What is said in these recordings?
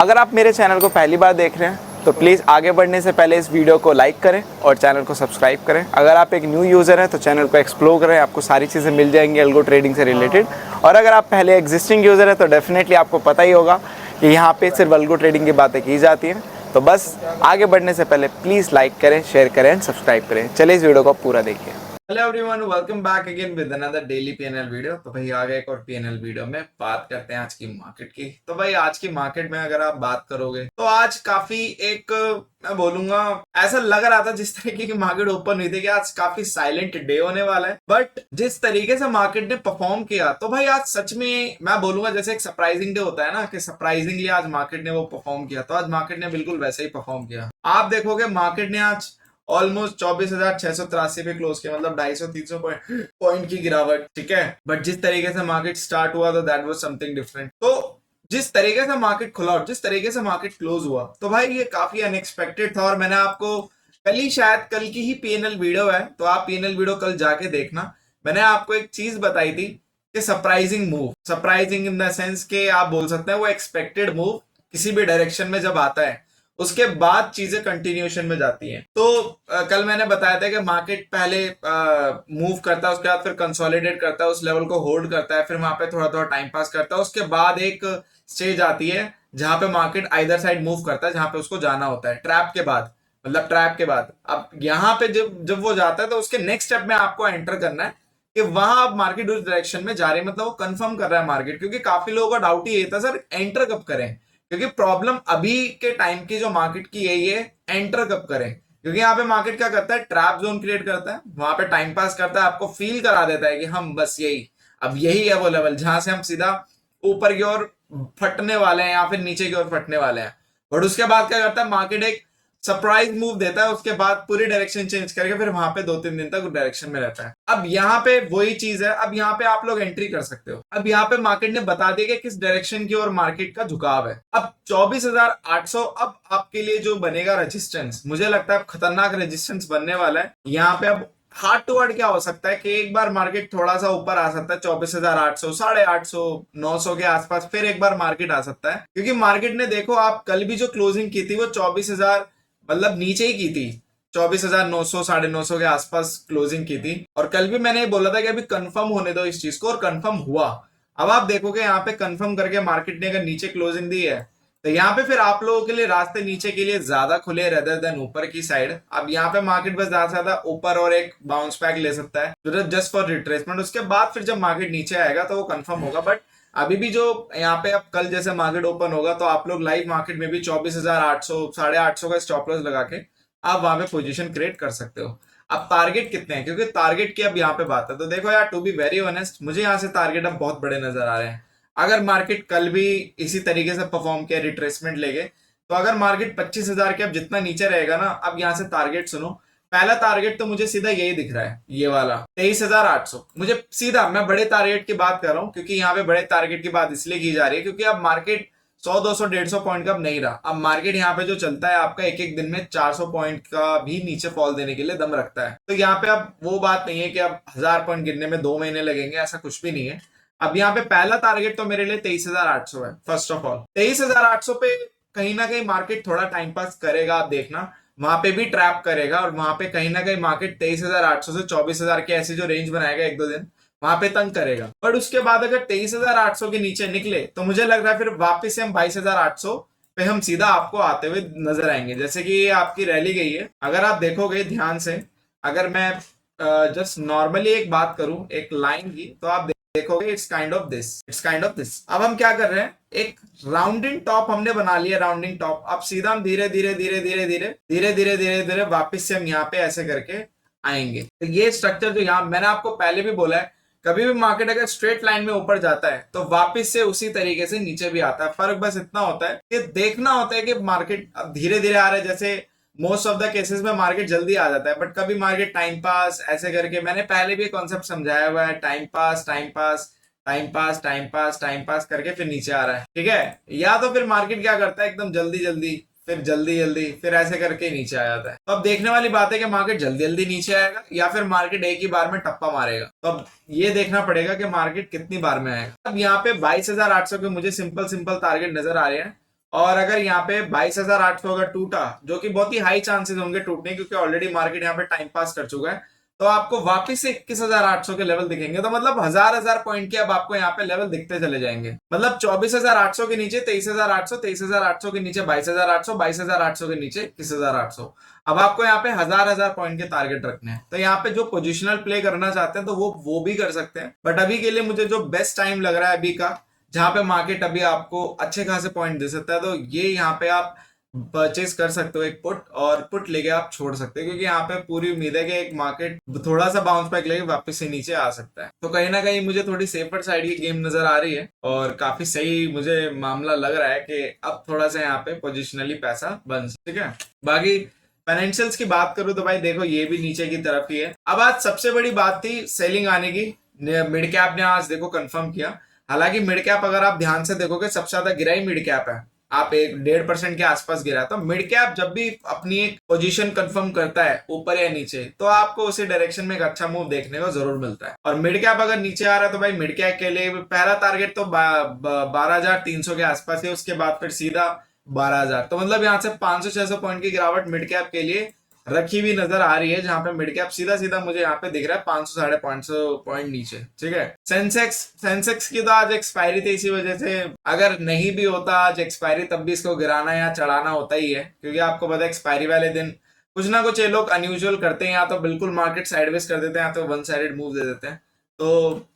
अगर आप मेरे चैनल को पहली बार देख रहे हैं तो प्लीज़ आगे बढ़ने से पहले इस वीडियो को लाइक करें और चैनल को सब्सक्राइब करें। अगर आप एक न्यू यूज़र हैं तो चैनल को एक्सप्लोर करें, आपको सारी चीज़ें मिल जाएंगी अल्गो ट्रेडिंग से रिलेटेड। और अगर आप पहले एग्जिस्टिंग यूज़र हैं तो डेफिनेटली आपको पता ही होगा कि यहाँ पे सिर्फ अल्गो ट्रेडिंग की बातें की जाती हैं। तो बस आगे बढ़ने से पहले प्लीज़ लाइक करें, शेयर करें एंड सब्सक्राइब करें। चलिए इस वीडियो को पूरा देखिए। Hello everyone, welcome back again with another daily PNL video. तो भाई आ गए एक और पीएनएल वीडियो में बात करते हैं आज की मार्केट की। तो भाई आज की मार्केट में अगर आप बात करोगे तो आज काफी एक मैं बोलूंगा ऐसा लग रहा था जिस तरीके की मार्केट ओपन हुई थी कि आज काफी साइलेंट डे होने वाला है, बट जिस तरीके से मार्केट ने परफॉर्म किया तो भाई आज सच में मैं बोलूंगा जैसे एक सरप्राइजिंग डे होता है ना कि सरप्राइजिंगली आज मार्केट ने वो परफॉर्म किया, तो आज मार्केट ने बिल्कुल वैसे ही परफॉर्म किया। आप देखोगे मार्केट ने आज ऑलमोस्ट 24,683 पे क्लोज किया, मतलब 250-300 पॉइंट की गिरावट, ठीक है। बट जिस तरीके से मार्केट स्टार्ट हुआ तो दैट वाज समथिंग डिफरेंट। तो जिस तरीके से मार्केट खुला और जिस तरीके से मार्केट क्लोज हुआ तो भाई ये काफी अनएक्सपेक्टेड था। और मैंने आपको शायद कल की ही पीएनएल वीडियो है तो आप पीएनएल वीडियो कल जाके देखना। मैंने आपको एक चीज बताई थी कि surprising move, surprising in the sense के आप बोल सकते हैं वो एक्सपेक्टेड मूव किसी भी डायरेक्शन में जब आता है उसके बाद चीजें कंटिन्यूएशन में जाती हैं। तो कल मैंने बताया था कि मार्केट पहले मूव करता है, उसके बाद फिर कंसोलिडेट करता है, उस लेवल को होल्ड करता है, फिर वहां पे थोड़ा थोड़ा टाइम पास करता है, उसके बाद एक स्टेज आती है जहां पे मार्केट आइदर साइड मूव करता है जहां पे उसको जाना होता है ट्रैप के बाद, मतलब ट्रैप के बाद। अब यहाँ पे जब जब वो जाता है तो उसके नेक्स्ट स्टेप में आपको एंटर करना है कि वहां अब मार्केट उस डायरेक्शन में जा रही है, मतलब वो कंफर्म कर रहा है मार्केट। क्योंकि काफी लोगों का डाउट ही था सर एंटर कब करें, क्योंकि प्रॉब्लम अभी के टाइम की जो मार्केट की यही है एंटर कब करें। क्योंकि यहाँ पे मार्केट क्या करता है, ट्रैप जोन क्रिएट करता है, वहां पे टाइम पास करता है, आपको फील करा देता है कि हम बस यही अब यही है वो लेवल जहां से हम सीधा ऊपर की ओर फटने वाले हैं या फिर नीचे की ओर फटने वाले हैं। बट उसके बाद क्या करता है मार्केट एक सरप्राइज मूव देता है, उसके बाद पूरी डायरेक्शन चेंज करके फिर वहां पे 2-3 दिन तक डायरेक्शन में रहता है। अब यहाँ पे वही चीज है, अब यहाँ पे आप लोग एंट्री कर सकते हो। अब यहाँ पे मार्केट ने बता दिया कि किस डायरेक्शन की ओर मार्केट का झुकाव है। अब 24,800 अब आपके लिए जो बनेगा रेजिस्टेंस, मुझे लगता है खतरनाक रेजिस्टेंस बनने वाला है यहाँ पे। अब हार्ड टू हार्ड क्या हो सकता है कि एक बार मार्केट थोड़ा सा ऊपर आ सकता है 24,800, 850, 900 के आसपास, फिर एक बार मार्केट आ सकता है। क्योंकि मार्केट ने देखो आप कल भी जो क्लोजिंग की थी वो 24,000 मतलब नीचे ही की थी, 24,900, 950 के आसपास क्लोजिंग की थी। और कल भी मैंने बोला था कि अभी कंफर्म होने दो इस चीज को, और कंफर्म हुआ। अब आप देखोगे यहाँ पे कंफर्म करके मार्केट ने अगर नीचे क्लोजिंग दी है तो यहाँ पे फिर आप लोगों के लिए रास्ते नीचे के लिए ज्यादा खुले रेदर देन ऊपर की साइड। अब यहाँ पे मार्केट बस ज्यादा से ज्यादा ऊपर और एक बाउंस बैक ले सकता है जस्ट फॉर रिट्रेसमेंट। उसके बाद फिर जब मार्केट नीचे आएगा तो वो कंफर्म होगा। बट अभी भी जो यहाँ पे अब कल जैसे मार्केट ओपन होगा तो आप लोग लाइव मार्केट में भी 24,800, 850 का स्टॉप लॉस लगा के आप वहां पे पोजीशन क्रिएट कर सकते हो। अब टारगेट कितने हैं, क्योंकि टारगेट की अब यहाँ पे बात है। तो देखो यार, टू बी वेरी ऑनेस्ट, मुझे यहाँ से टारगेट अब बहुत बड़े नजर आ रहे हैं। अगर मार्केट कल भी इसी तरीके से परफॉर्म किया रिट्रेसमेंट लेके, तो अगर मार्केट 25,000 के अब जितना नीचे रहेगा ना, अब यहाँ से टारगेट सुनो। पहला टारगेट तो मुझे सीधा यही दिख रहा है, ये वाला 23,800। मुझे सीधा, मैं बड़े टारगेट की बात कर रहा हूँ क्योंकि यहाँ पे बड़े टारगेट की बात इसलिए की जा रही है क्योंकि अब मार्केट 100, 200, 150 पॉइंट का अब नहीं रहा। अब मार्केट यहाँ पे जो चलता है आपका एक एक दिन में 400 पॉइंट का भी नीचे फॉल देने के लिए दम रखता है। तो यहाँ पे अब वो बात नहीं है कि अब 1,000 पॉइंट गिरने में 2 महीने लगेंगे, ऐसा कुछ भी नहीं है। अब यहाँ पे पहला टारगेट तो मेरे लिए 23,800 है। फर्स्ट ऑफ ऑल 23,800 पे कहीं ना कहीं मार्केट थोड़ा टाइम पास करेगा, आप देखना वहां पे भी ट्रैप करेगा और वहां पे कहीं ना कहीं मार्केट 23,800 से 24,000 के ऐसे जो रेंज बनाएगा 1-2 दिन वहां पे तंग करेगा। बट उसके बाद अगर 23,800 के नीचे निकले तो मुझे लग रहा है फिर वापस से हम 22,800 पे हम सीधा आपको आते हुए नजर आएंगे। जैसे कि ये आपकी रैली गई है, अगर आप देखोगे ध्यान से, अगर मैं जस्ट नॉर्मली एक बात करूं एक लाइन की, तो आप देखोगे it's kind of this, it's kind of this. अब हम क्या कर रहे हैं, एक राउंडिंग टॉप हमने बना लिया, राउंडिंग टॉप। अब सीधा हम धीरे धीरे धीरे धीरे धीरे धीरे धीरे धीरे धीरे वापिस से हम यहाँ पे ऐसे करके आएंगे। तो ये स्ट्रक्चर जो यहाँ मैंने आपको पहले भी बोला है, कभी भी मार्केट अगर स्ट्रेट लाइन में ऊपर जाता है तो वापस से उसी तरीके से नीचे भी आता है। फर्क बस इतना होता है कि देखना होता है कि मार्केट अब धीरे धीरे आ रहा है। जैसे मोस्ट ऑफ द केसेस में मार्केट जल्दी आ जाता है, बट कभी मार्केट टाइम पास ऐसे करके, मैंने पहले भी कॉन्सेप्ट समझाया हुआ है, time pass time pass time pass time pass time pass करके फिर नीचे आ रहा है, ठीक है। या तो फिर मार्केट क्या करता है एकदम जल्दी जल्दी, फिर जल्दी जल्दी, फिर ऐसे करके नीचे आ जाता है। तो अब देखने वाली बात है कि मार्केट जल्दी जल्दी नीचे आएगा या फिर मार्केट एक ही बार में टप्पा मारेगा। तो अब ये देखना पड़ेगा कि मार्केट कितनी बार में आएगा। अब यहाँ पे 22,800 के मुझे सिंपल सिंपल टारगेट नजर आ रहे हैं। और अगर यहाँ पे 22,800 अगर टूटा, जो कि बहुत ही हाई चांसेस होंगे टूटने, क्योंकि ऑलरेडी मार्केट यहाँ पे टाइम पास कर चुका है, तो आपको वापस से 21,800 के लेवल दिखेंगे। तो मतलब हजार पॉइंट के अब आपको यहाँ पे लेवल दिखते चले जाएंगे। मतलब 24,800 के नीचे 23,800, 23,800 के नीचे 22,800, 22,800 के नीचे 21,800। अब आपको यहाँ पे हजार पॉइंट के टारगेट रखने हैं। तो यहाँ पे जो पोजिशनल प्ले करना चाहते हैं तो वो भी कर सकते हैं। बट अभी के लिए मुझे जो बेस्ट टाइम लग रहा है अभी का, जहां पे मार्केट अभी आपको अच्छे खासे पॉइंट दे सकता है, तो ये यहाँ पे आप परचेज कर सकते हो एक पुट, और पुट लेके आप छोड़ सकते हो, क्योंकि यहाँ पे पूरी उम्मीद है कि एक मार्केट थोड़ा सा बाउंस बैक लेके वापस से नीचे आ सकता है। तो कहीं ना कहीं मुझे थोड़ी सेफर साइड की गेम नजर आ रही है, और काफी सही मुझे मामला लग रहा है कि अब थोड़ा सा यहाँ पे पोजिशनली पैसा बन सकता है। ठीक है, बाकी फाइनेंशियल्स की बात करूं तो भाई देखो ये भी नीचे की तरफ ही है। अब आज सबसे बड़ी बात थी सेलिंग आने की, मिड कैप ने आज देखो कंफर्म किया। हालांकि मिड कैप अगर आप ध्यान से देखोगे सबसे ज्यादा गिरा ही मिड कैप है, आप एक 1.5% के आसपास गिरा। तो मिड कैप जब भी अपनी एक पोजीशन कंफर्म करता है ऊपर या नीचे, तो आपको उसी डायरेक्शन में एक अच्छा मूव देखने को जरूर मिलता है। और मिड कैप अगर नीचे आ रहा है तो भाई मिड कैप के लिए पहला टारगेट तो 12,300 के आसपास है, उसके बाद फिर सीधा 12,000। तो मतलब यहाँ से 500-600 पॉइंट की गिरावट मिड कैप के लिए रखी हुई नजर आ रही है, जहां पे मिड कैप सीधा सीधा मुझे यहाँ पे दिख रहा है 500-550 पॉइंट नीचे। ठीक है, सेंसेक्स की तो आज एक्सपायरी थी, इसी वजह से अगर नहीं भी होता आज एक्सपायरी तब भी इसको गिराना या चढ़ाना होता ही है, क्योंकि आपको पता है एक्सपायरी वाले दिन कुछ ना कुछ ये लोग अनयूजुअल करते हैं, या तो बिल्कुल मार्केट साइडवेज कर देते हैं, या तो वन साइडेड मूव दे देते हैं। तो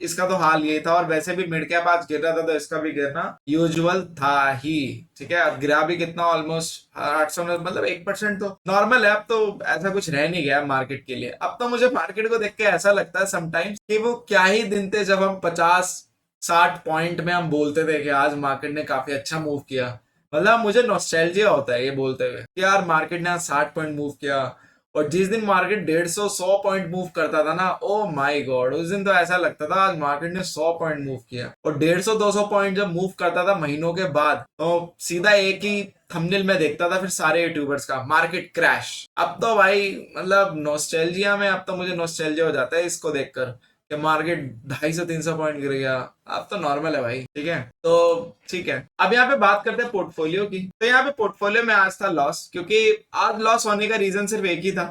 इसका तो हाल ये था, और वैसे भी मिड कैप आज गिर रहा था तो इसका भी गिरना यूजुअल था ही। ठीक है, अब गिरा भी कितना, ऑलमोस्ट 800, मतलब 1% तो नॉर्मल है। अब तो ऐसा कुछ रह नहीं गया मार्केट के लिए। अब तो मुझे मार्केट को देख के ऐसा लगता है समटाइम्स कि वो क्या ही दिन थे जब हम 50-60 पॉइंट में हम बोलते थे कि आज मार्केट ने काफी अच्छा मूव किया। मतलब मुझे नॉस्टैल्जिया होता है ये बोलते हुए कि यार मार्केट ने आज 60 पॉइंट मूव किया। और जिस दिन मार्केट 150-100 पॉइंट मूव करता था ना, ओ माय गॉड, उस दिन तो ऐसा लगता था आज मार्केट ने 100 पॉइंट मूव किया। और 150-200 पॉइंट जब मूव करता था महीनों के बाद, तो सीधा एक ही थंबनेल में देखता था फिर सारे यूट्यूबर्स का, मार्केट क्रैश। अब तो भाई मतलब नॉस्टैल्जिया में, अब तो मुझे नॉस्टैल्जिया हो जाता है इसको देखकर कि मार्केट 250-300 पॉइंट गिर गया। अब तो नॉर्मल है भाई। ठीक है, तो ठीक है, अब यहाँ पे बात करते हैं पोर्टफोलियो की। तो यहाँ पे पोर्टफोलियो में आज था लॉस, क्योंकि आज लॉस होने का रीजन सिर्फ एक ही था,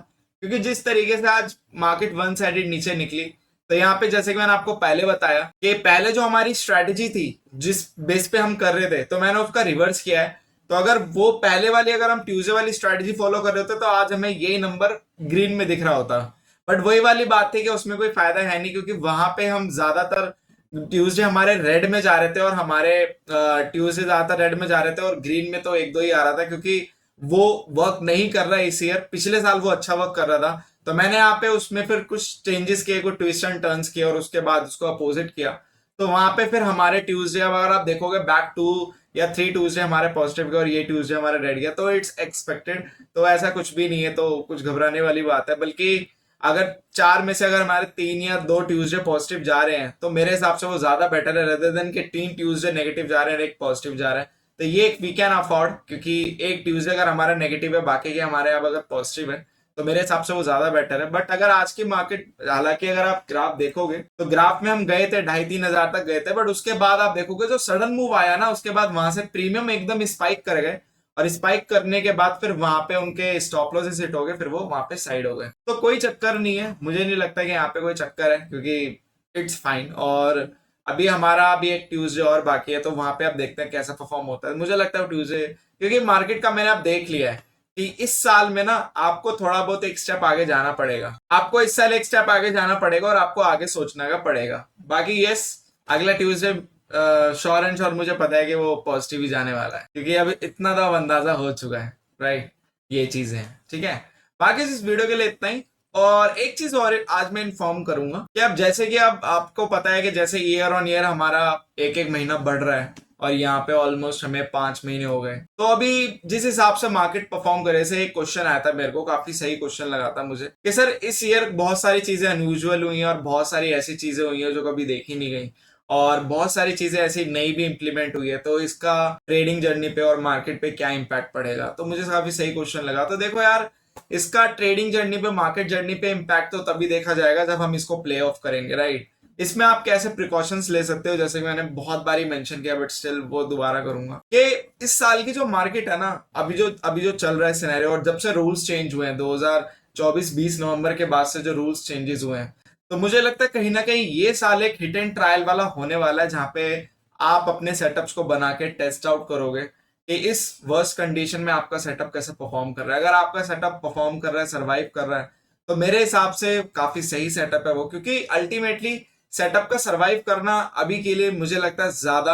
क्योंकि जिस तरीके से आज मार्केट वन साइडेड नीचे निकली। तो यहाँ पे जैसे कि मैंने आपको पहले बताया कि पहले जो हमारी स्ट्रेटेजी थी जिस बेस पे हम कर रहे थे, तो मैंने उसका रिवर्स किया है। तो अगर वो पहले वाली, अगर हम ट्यूसडे वाली स्ट्रेटेजी फॉलो कर रहे होते तो आज हमें यही नंबर ग्रीन में दिख रहा होता। बट वही वाली बात थी कि उसमें कोई फायदा है नहीं, क्योंकि वहां पे हम ज्यादातर ट्यूसडे हमारे रेड में जा रहे थे, और हमारे ट्यूसडे ज्यादातर रेड में जा रहे थे, और ग्रीन में तो एक दो ही आ रहा था, क्योंकि वो वर्क नहीं कर रहा है इस ईयर। पिछले साल वो अच्छा वर्क कर रहा था, तो मैंने यहाँ पे उसमें फिर कुछ चेंजेस किए, कुछ ट्विस्ट एंड टर्न्स किए, और उसके बाद उसको अपोजिट किया। तो वहां पे फिर हमारे ट्यूसडे, अगर आप देखोगे बैक 2 या 3 ट्यूसडे हमारे पॉजिटिव गए, और ये ट्यूसडे हमारे रेड गया, तो इट्स एक्सपेक्टेड। तो ऐसा कुछ भी नहीं है, तो कुछ घबराने वाली बात है। बल्कि अगर 4 में से अगर हमारे 3 या 2 ट्यूसडे पॉजिटिव जा रहे हैं, तो मेरे हिसाब से वो ज्यादा बेटर है, रेदर देन कि 3 ट्यूसडे नेगेटिव जा रहे हैं और एक पॉजिटिव जा रहा है। तो ये एक वी कैन अफोर्ड, क्योंकि एक ट्यूसडे अगर हमारा नेगेटिव है, बाकी के हमारे अब अगर पॉजिटिव है, तो मेरे हिसाब से वो ज्यादा बेटर है। बट अगर आज की मार्केट, हालांकि अगर आप ग्राफ देखोगे तो ग्राफ में हम गए थे 2,500-3 हजार तक गए थे, बट उसके बाद आप देखोगे जो सडन मूव आया ना, उसके बाद वहां से प्रीमियम एकदम स्पाइक कर गए, और स्पाइक करने के बाद फिर वहां पे उनके स्टॉप लॉस हिट हो गए, फिर वो वहां पे साइड हो गए। तो कोई चक्कर नहीं है, मुझे नहीं लगता कि यहाँ पे कोई चक्कर है, क्योंकि इट्स फाइन। और अभी हमारा अभी एक ट्यूसडे और बाकी है, तो वहां पे आप देखते हैं कैसा परफॉर्म होता है। मुझे लगता है ट्यूसडे, क्योंकि मार्केट का मैंने आप देख लिया है कि इस साल में ना आपको थोड़ा बहुत एक स्टेप आगे जाना पड़ेगा। आपको इस साल एक स्टेप आगे जाना पड़ेगा, और आपको आगे सोचने का पड़ेगा। बाकी यस, अगला ट्यूसडे श्योर एंड श्योर मुझे पता है कि वो पॉजिटिव ही जाने वाला है, क्योंकि अब इतना तो अंदाजा हो चुका है, राइट। ये चीजें हैं, ठीक है। बाकी इस वीडियो के लिए इतना ही। और एक चीज और आज मैं इन्फॉर्म करूंगा कि अब जैसे कि अब आपको पता है कि जैसे ईयर ऑन ईयर हमारा एक एक महीना बढ़ रहा है, और यहाँ पे ऑलमोस्ट हमें 5 महीने हो गए। तो अभी जिस हिसाब से मार्केट परफॉर्म करे, से एक क्वेश्चन आया था मेरे को, काफी सही क्वेश्चन लगा था मुझे, कि सर इस ईयर बहुत सारी चीजें अनयूजुअल हुई हैं, और बहुत सारी ऐसी चीजें हुई हैं जो कभी देखी नहीं गई, और बहुत सारी चीजें ऐसी नई भी इंप्लीमेंट हुई है, तो इसका ट्रेडिंग जर्नी पे और मार्केट पे क्या इंपैक्ट पड़ेगा। तो मुझे काफी सही क्वेश्चन लगा। तो देखो यार, इसका ट्रेडिंग जर्नी पे, मार्केट जर्नी पे इम्पैक्ट तो तभी देखा जाएगा जब हम इसको प्ले ऑफ करेंगे, राइट। इसमें आप कैसे प्रिकॉशंस ले सकते हो, जैसे कि मैंने बहुत बारी मेंशन किया बट स्टिल वो दोबारा करूंगा कि इस साल की जो मार्केट है ना, अभी जो चल रहा है सिनेरियो, और जब से रूल्स चेंज हुए हैं 2024-20 नवंबर के बाद से जो रूल्स चेंजेस हुए हैं, तो मुझे लगता है कहीं ना कहीं ये साल एक हिट एंड ट्रायल वाला होने वाला है, जहां पे आप अपने सेटअप्स को बना के टेस्ट आउट करोगे कि इस वर्स्ट कंडीशन में आपका सेटअप कैसे परफॉर्म कर रहा है। अगर आपका सेटअप परफॉर्म कर रहा है, सरवाइव कर रहा है, तो मेरे हिसाब से काफी सही सेटअप है वो, क्योंकि अल्टीमेटली सेटअप का सरवाइव करना अभी के लिए मुझे लगता है ज्यादा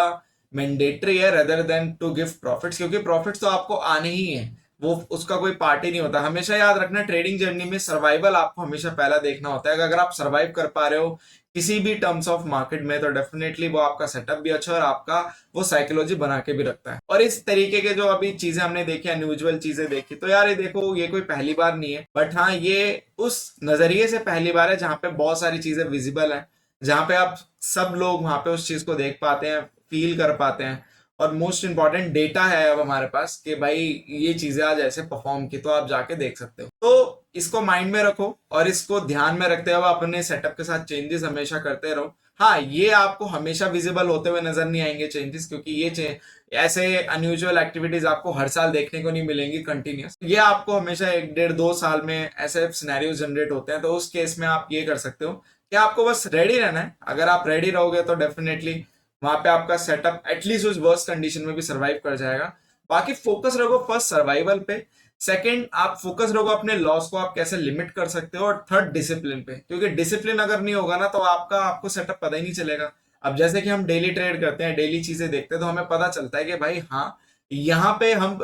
मैंडेटरी है rather than to give profits, क्योंकि प्रॉफिट्स तो आपको आने ही है, वो उसका कोई पार्ट ही नहीं होता। हमेशा याद रखना, ट्रेडिंग जर्नी में सर्वाइवल आपको हमेशा पहला देखना होता है। अगर आप सर्वाइव कर पा रहे हो किसी भी टर्म्स ऑफ मार्केट में, तो डेफिनेटली वो आपका सेटअप भी अच्छा है और आपका वो साइकोलॉजी बना के भी रखता है। और इस तरीके के जो अभी चीजें हमने देखी, अनयूजुअल चीजें देखी, तो यार ये देखो, ये कोई पहली बार नहीं है, बट हाँ ये उस नजरिए से पहली बार है जहां पे बहुत सारी चीजें विजिबल है, जहां पे आप सब लोग वहां पे उस चीज को देख पाते हैं, फील कर पाते हैं, और मोस्ट इंपॉर्टेंट डेटा है अब हमारे पास कि भाई ये चीजें आज ऐसे परफॉर्म की, तो आप जाके देख सकते हो। तो इसको माइंड में रखो और इसको ध्यान में रखते हुए अपने सेटअप के साथ चेंजेस हमेशा करते रहो। हाँ, ये आपको हमेशा विजिबल होते हुए नजर नहीं आएंगे चेंजेस, क्योंकि ये ऐसे अनयूजुअल एक्टिविटीज आपको हर साल देखने को नहीं मिलेंगी कंटिन्यूस। ये आपको हमेशा 1 डेढ़ 2 साल में ऐसे सिनेरियो जनरेट होते हैं, तो उस केस में आप ये कर सकते हो कि आपको बस रेडी रहना है। अगर आप रेडी रहोगे तो डेफिनेटली वहां पे आपका सेटअप एटलीस्ट उस वर्स्ट कंडीशन में भी सरवाइव कर जाएगा। बाकी फोकस रखो फर्स्ट सर्वाइवल पे, सेकंड आप फोकस रखो अपने लॉस को आप कैसे लिमिट कर सकते हो, और थर्ड डिसिप्लिन पे, क्योंकि डिसिप्लिन अगर नहीं होगा ना तो आपको सेटअप पता ही नहीं चलेगा। अब जैसे कि हम डेली ट्रेड करते हैं, डेली चीजें देखते हैं, तो हमें पता चलता है कि भाई हाँ, यहाँ पे हम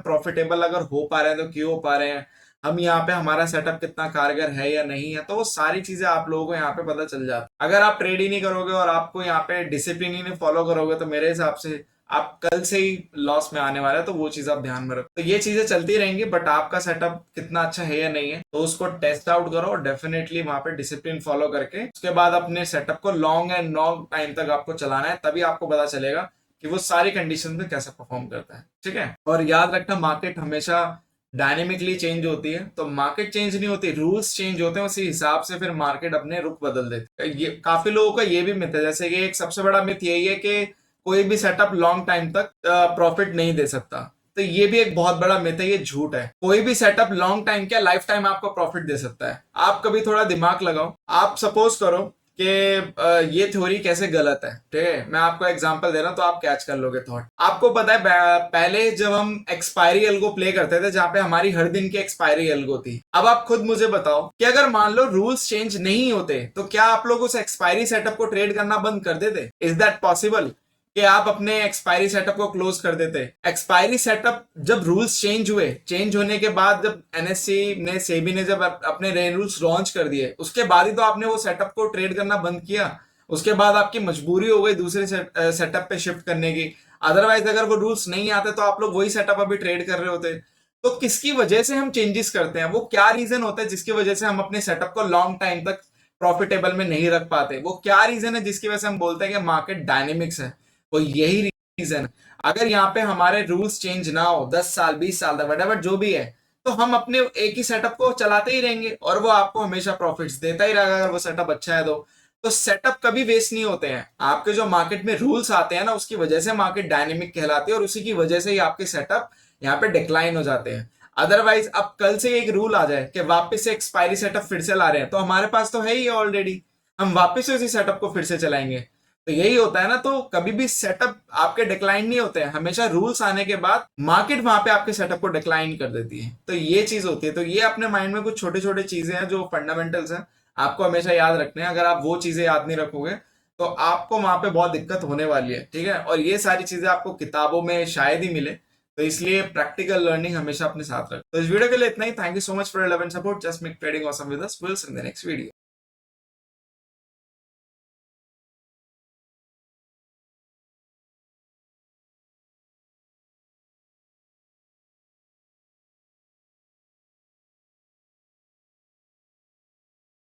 प्रॉफिटेबल अगर हो पा रहे हैं तो क्यों हो पा रहे हैं, हम यहाँ पे हमारा सेटअप कितना कारगर है या नहीं है, तो वो सारी चीजें आप लोगों को यहाँ पे पता चल जाती है। अगर आप ट्रेड ही नहीं करोगे और आपको यहाँ पे डिसिप्लिन ही नहीं फॉलो करोगे, तो मेरे हिसाब से आप कल से ही लॉस में आने वाले हैं। तो वो चीज आप ध्यान में रखो। तो ये चीजें चलती रहेंगी, बट आपका सेटअप कितना अच्छा है या नहीं है, तो उसको टेस्ट आउट करो और डेफिनेटली वहां पे डिसिप्लिन फॉलो करके उसके बाद अपने सेटअप को लॉन्ग एंड लॉन्ग टाइम तक आपको चलाना है, तभी आपको पता चलेगा कि वो सारी कंडीशन में कैसे परफॉर्म करता है। ठीक है, और याद रखना, मार्केट हमेशा डायनेमिकली चेंज होती है, तो मार्केट चेंज नहीं होती, रूल्स चेंज होते हैं, उसी हिसाब से फिर मार्केट अपने रुख बदल देती है। ये काफी लोगों का ये भी मिथ है, जैसे कि एक सबसे बड़ा मिथ यही है कि कोई भी सेटअप लॉन्ग टाइम तक प्रॉफिट नहीं दे सकता। तो ये भी एक बहुत बड़ा मिथ है, ये झूठ है। कोई भी सेटअप लॉन्ग टाइम क्या लाइफ टाइम आपको प्रॉफिट दे सकता है। आप कभी थोड़ा दिमाग लगाओ, आप सपोज करो कि ये थ्योरी कैसे गलत है। ठीक है, मैं आपको एग्जांपल दे रहा हूं तो आप कैच कर लोगे थॉट। आपको पता है पहले जब हम एक्सपायरी एल्गो प्ले करते थे, जहां पे हमारी हर दिन की एक्सपायरी एल्गो थी, अब आप खुद मुझे बताओ कि अगर मान लो रूल्स चेंज नहीं होते, तो क्या आप लोग उस एक्सपायरी सेटअप को ट्रेड करना बंद कर देते? इज दैट पॉसिबल कि आप अपने एक्सपायरी सेटअप को क्लोज कर देते? एक्सपायरी सेटअप जब रूल्स चेंज हुए, चेंज होने के बाद जब एनएससी ने, सेबी ने जब अपने नए रूल्स लॉन्च कर दिए, उसके बाद ही तो आपने वो सेटअप को ट्रेड करना बंद किया। उसके बाद आपकी मजबूरी हो गई दूसरे सेटअप पे शिफ्ट करने की। अदरवाइज अगर वो रूल्स नहीं आते तो आप लोग वही सेटअप अभी ट्रेड कर रहे होते। तो किसकी वजह से हम चेंजेस करते हैं? वो क्या रीजन होता है जिसकी वजह से हम अपने सेटअप को लॉन्ग टाइम तक प्रॉफिटेबल में नहीं रख पाते? वो क्या रीजन है जिसकी वजह से हम बोलते हैं कि मार्केट डायनेमिक्स है? वो यही रीजन। अगर यहाँ पे हमारे रूल्स चेंज ना हो 10 साल 20 साल तक, वट जो भी है, तो हम अपने एक ही सेटअप को चलाते ही रहेंगे और वो आपको हमेशा प्रॉफिट्स देता ही रहेगा अगर वो सेटअप अच्छा है तो सेटअप कभी वेस्ट नहीं होते हैं। आपके जो मार्केट में रूल्स आते हैं ना, उसकी वजह से मार्केट डायनेमिक कहलाती है और उसी की वजह से ही आपके सेटअप यहाँ पे डिक्लाइन हो जाते हैं। अदरवाइज अब कल से एक रूल आ जाए कि वापस से एक्सपायरी सेटअप फिर से ला रहे हैं, तो हमारे पास तो है ही ऑलरेडी, हम वापस से उसी सेटअप को फिर से चलाएंगे। तो यही होता है ना। तो कभी भी सेटअप आपके डिक्लाइन नहीं होते हैं, हमेशा रूल्स आने के बाद मार्केट वहां पे आपके सेटअप को डिक्लाइन कर देती है। तो ये चीज होती है। तो ये अपने माइंड में कुछ छोटे छोटे चीजें हैं जो फंडामेंटल्स हैं, आपको हमेशा याद रखने हैं। अगर आप वो चीजें याद नहीं रखोगे तो आपको वहां पे बहुत दिक्कत होने वाली है। ठीक है, और ये सारी चीजें आपको किताबों में शायद ही मिले, तो इसलिए प्रैक्टिकल लर्निंग हमेशा अपने साथ रखें। तो इस वीडियो के लिए इतना ही। Thank you so much for your love and support. Just make trending awesome with us. Will see in the next video.